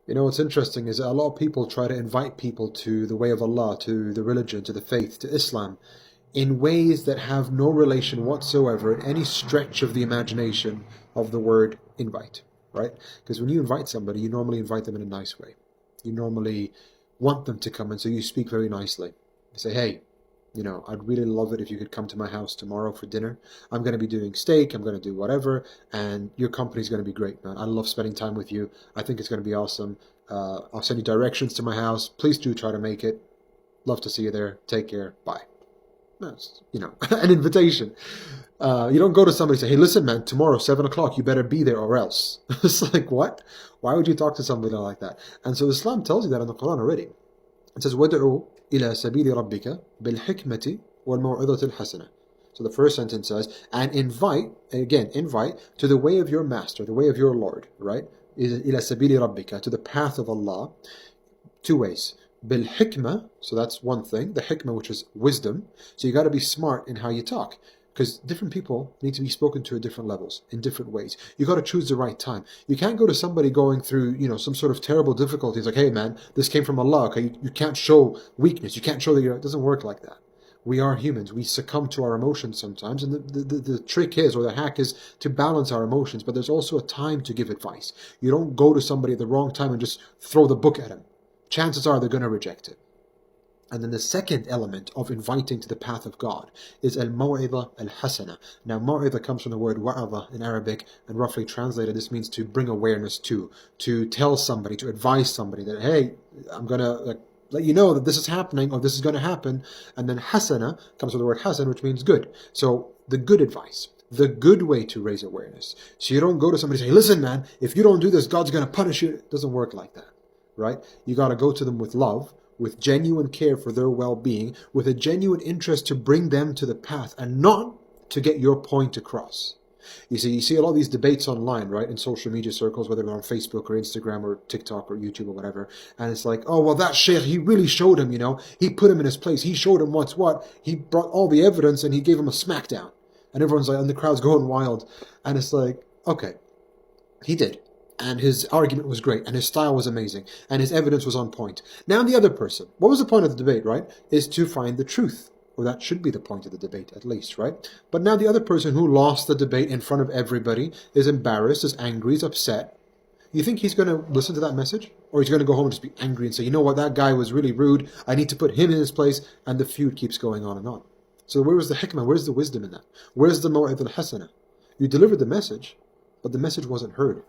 You know, what's interesting is that a lot of people try to invite people to the way of Allah, to the religion, to the faith, to Islam, in ways that have no relation whatsoever in any stretch of the imagination of the word invite, right? Because when you invite somebody, you normally invite them in a nice way. You normally want them to come, and so you speak very nicely. You say, hey, I'd really love it if you could come to my house tomorrow for dinner. I'm going to be doing steak, I'm going to do whatever, and your company's going to be great, man. I love spending time with you. I think it's going to be awesome. I'll send you directions to my house. Please do try to make it. Love to see you there. Take care. Bye. That's, an invitation. You don't go to somebody and say, hey, listen, man, tomorrow, 7 o'clock, you better be there or else. It's like, what? Why would you talk to somebody like that? And so Islam tells you that in the Quran already. It says, وَدْعُوا إِلَى سَبِيلِ رَبِّكَ بِالْحِكْمَةِ وَالْمَوْعِظَةِ الْحَسَنَةِ. So the first sentence says, and invite to the way of your master, the way of your Lord, right? إِلَى سَبِيلِ رَبِّكَ, to the path of Allah, two ways. Bil-hikmah, so that's one thing, the hikmah, which is wisdom. So you got to be smart in how you talk, because different people need to be spoken to at different levels, in different ways. You got to choose the right time. You can't go to somebody going through, some sort of terrible difficulties, like, hey man, this came from Allah, okay? You can't show weakness. You can't show that it doesn't work like that. We are humans. We succumb to our emotions sometimes, and the trick is, or the hack is, to balance our emotions, but there's also a time to give advice. You don't go to somebody at the wrong time and just throw the book at them. Chances are they're going to reject it. And then the second element of inviting to the path of God is al-maw'idha al-hasana. Now, maw'idha comes from the word wa'adha in Arabic, and roughly translated, this means to bring awareness to tell somebody, to advise somebody that, hey, I'm going to let you know that this is happening, or this is going to happen. And then hasana comes from the word hasan, which means good. So the good advice, the good way to raise awareness. So you don't go to somebody and say, listen, man, if you don't do this, God's going to punish you. It doesn't work like that. Right? You got to go to them with love, with genuine care for their well-being, with a genuine interest to bring them to the path and not to get your point across. You see a lot of these debates online, right, in social media circles, whether they're on Facebook or Instagram or TikTok or YouTube or whatever, and it's like, oh, well, that sheikh, he really showed him, he put him in his place, he showed him what's what, he brought all the evidence and he gave him a smackdown. And everyone's like, and the crowd's going wild. And it's like, okay, he did. And his argument was great, and his style was amazing, and his evidence was on point. Now the other person, what was the point of the debate, right? Is to find the truth. Or that should be the point of the debate, at least, right? But now the other person who lost the debate in front of everybody is embarrassed, is angry, is upset. You think he's going to listen to that message? Or he's going to go home and just be angry and say, you know what, that guy was really rude, I need to put him in his place, and the feud keeps going on and on. So where was the hikmah? Where's the wisdom in that? Where's the maw'idh al-hasana? You delivered the message, but the message wasn't heard.